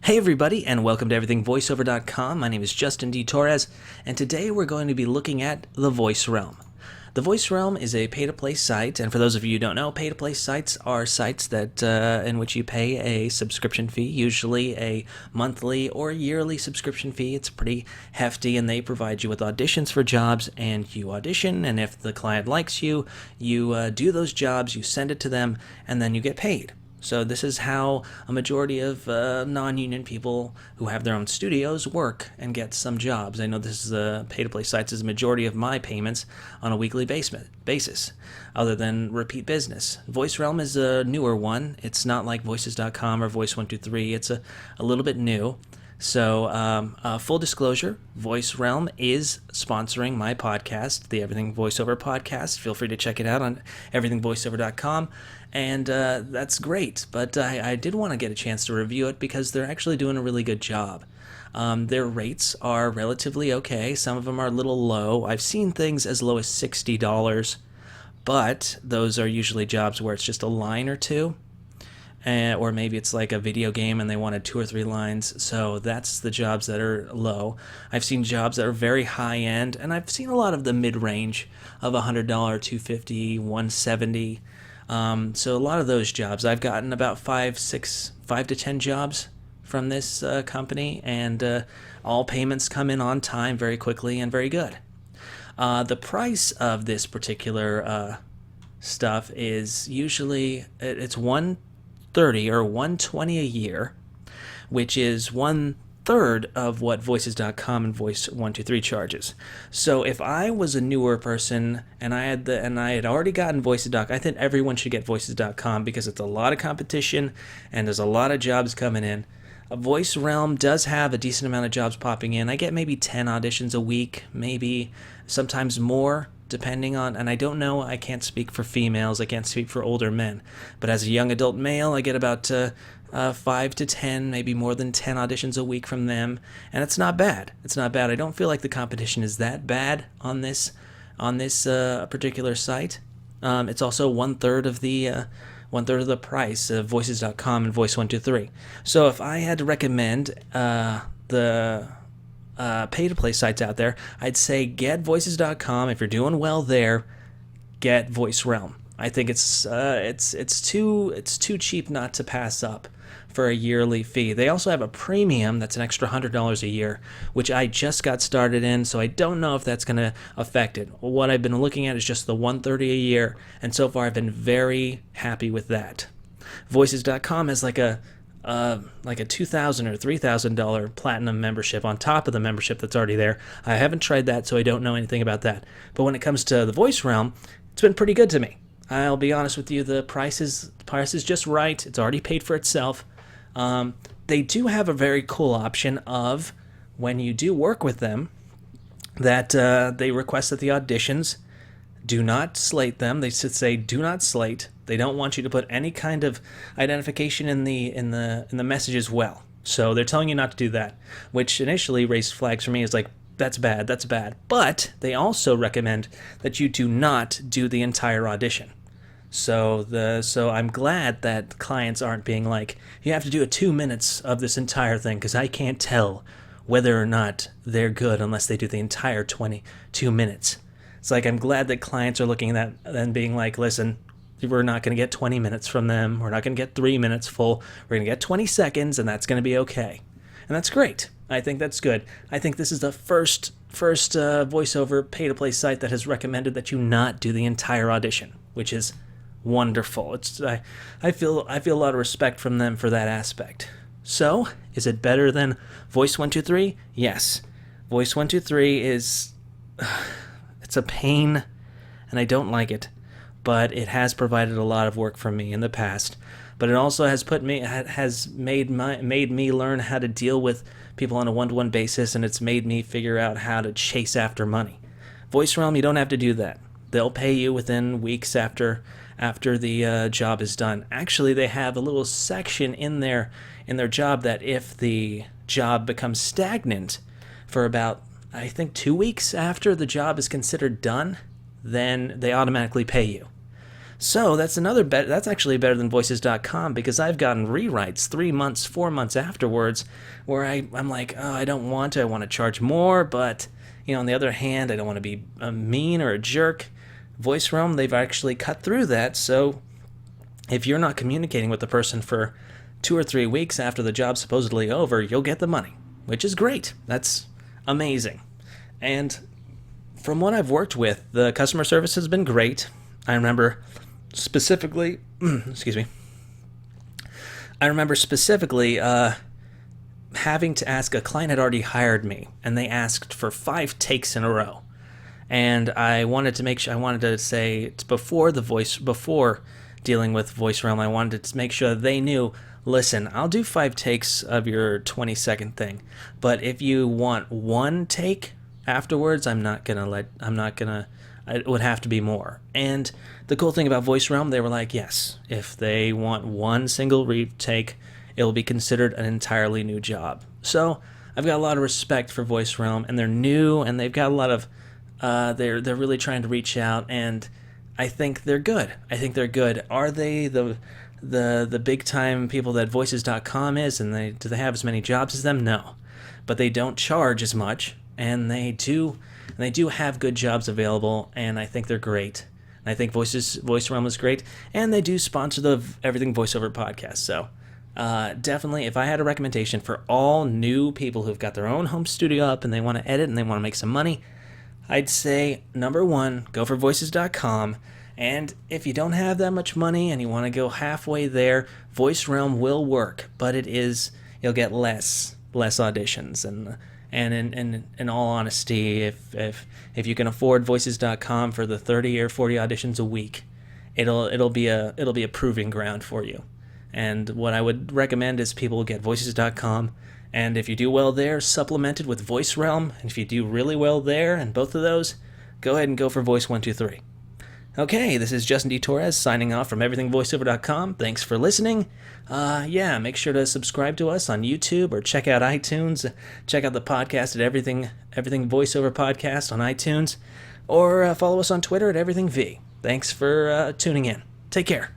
Hey everybody, and welcome to everythingvoiceover.com. My name is Justin D. Torres, and today we're going to be looking at the Voice Realm. The Voice Realm is a pay-to-play site, and for those of you who don't know, pay-to-play sites are sites that in which you pay a subscription fee, usually a monthly or yearly subscription fee. It's pretty hefty, and they provide you with auditions for jobs, and you audition, and if the client likes you, you do those jobs, you send it to them, and then you get paid. So this is how a majority of non-union people who have their own studios work and get some jobs. I know this is pay-to-play sites is a majority of my payments on a weekly basis, other than repeat business. VoiceRealm is a newer one. It's not like Voices.com or Voice123. It's a little bit new. So, full disclosure, VoiceRealm is sponsoring my podcast, the Everything Voiceover podcast. Feel free to check it out on everythingvoiceover.com, and that's great. But I did want to get a chance to review it because they're actually doing a really good job. Their rates are relatively okay. Some of them are a little low. I've seen things as low as $60, but those are usually jobs where it's just a line or two. Or maybe it's like a video game and they wanted 2 or 3 lines. So that's the jobs that are low. I've seen jobs that are very high end, and I've seen a lot of the mid-range of $100, $250, $170. So a lot of those jobs. I've gotten about 5 to 10 jobs from this company, and all payments come in on time very quickly and very good. The price of this particular stuff is usually, it's $130 or $120 a year, which is 1/3 of what Voices.com and Voice123 charges. So if I was a newer person and I had already gotten Voices.com, I think everyone should get Voices.com because it's a lot of competition and there's a lot of jobs coming in. A Voice Realm does have a decent amount of jobs popping in. I get maybe 10 auditions a week, maybe sometimes more, depending on, and I don't know, I can't speak for females, I can't speak for older men, but as a young adult male, I get about 5 to 10, maybe more than 10 auditions a week from them, and it's not bad. It's not bad. I don't feel like the competition is that bad on this particular site. It's also 1/3 of the price of Voices.com and Voice123. So if I had to recommend the pay-to-play sites out there, I'd say get Voices.com. If you're doing well there, get VoiceRealm. I think it's too cheap not to pass up for a yearly fee. They also have a premium that's an extra $100 a year, which I just got started in, so I don't know if that's going to affect it. What I've been looking at is just the $130 a year, and so far I've been very happy with that. Voices.com has like a $2,000 or $3,000 platinum membership on top of the membership that's already there. I haven't tried that, so I don't know anything about that. But when it comes to the Voice Realm, it's been pretty good to me. I'll be honest with you, the price is just right. It's already paid for itself. They do have a very cool option of, when you do work with them, that they request that the auditions do not slate them. They should say do not slate. They don't want you to put any kind of identification in the message as well. So they're telling you not to do that, which initially raised flags for me as like, that's bad. But they also recommend that you do not do the entire audition. So I'm glad that clients aren't being like, you have to do 2 minutes of this entire thing because I can't tell whether or not they're good unless they do the entire 22 minutes. It's like, I'm glad that clients are looking at that and being like, listen, we're not going to get 20 minutes from them. We're not going to get 3 minutes full. We're going to get 20 seconds, and that's going to be okay. And that's great. I think that's good. I think this is the first voiceover pay-to-play site that has recommended that you not do the entire audition, which is wonderful. I feel a lot of respect from them for that aspect. So, is it better than Voice123? Yes. Voice123 is... it's a pain, and I don't like it. But it has provided a lot of work for me in the past. But it also has made me learn how to deal with people on a one-to-one basis, and it's made me figure out how to chase after money. VoiceRealm, you don't have to do that. They'll pay you within weeks after the job is done. Actually, they have a little section in their job that if the job becomes stagnant for about, I think, 2 weeks after the job is considered done, then they automatically pay you. So that's another bet. That's actually better than Voices.com because I've gotten rewrites 3 months, 4 months afterwards, where I'm like, oh, I don't want to. I want to charge more, but on the other hand, I don't want to be a mean or a jerk. Voice Realm, they've actually cut through that. So if you're not communicating with the person for 2 or 3 weeks after the job's supposedly over, you'll get the money, which is great. That's amazing. And from what I've worked with, the customer service has been great. I remember specifically, having to ask, a client had already hired me, and they asked for 5 takes in a row. And I wanted to say before dealing with Voice Realm, I wanted to make sure that they knew, listen, I'll do 5 takes of your 20-second thing, but if you want 1 take afterwards, it would have to be more. And the cool thing about Voice Realm, they were like, yes, if they want 1 single retake, it will be considered an entirely new job. So I've got a lot of respect for Voice Realm, and they're new, and they've got a lot of they're really trying to reach out, and I think they're good. Are they the big time people that Voices.com is, and do they have as many jobs as them? No, but they don't charge as much, and they do have good jobs available, and I think they're great. And I think Voice Realm is great, and they do sponsor the Everything Voiceover podcast. So definitely, if I had a recommendation for all new people who've got their own home studio up and they want to edit and they want to make some money, I'd say, number 1, go for Voices.com. And if you don't have that much money and you want to go halfway there, Voice Realm will work, but you'll get less auditions. And in all honesty, if you can afford Voices.com for the 30 or 40 auditions a week, it'll be a proving ground for you. And what I would recommend is people get Voices.com, and if you do well there, supplement it with Voice Realm, and if you do really well there and both of those, go ahead and go for Voice 123. Okay, this is Justin D. Torres signing off from everythingvoiceover.com. Thanks for listening. Make sure to subscribe to us on YouTube or check out iTunes. Check out the podcast at Everything Voiceover Podcast on iTunes, or follow us on Twitter at EverythingV. Thanks for tuning in. Take care.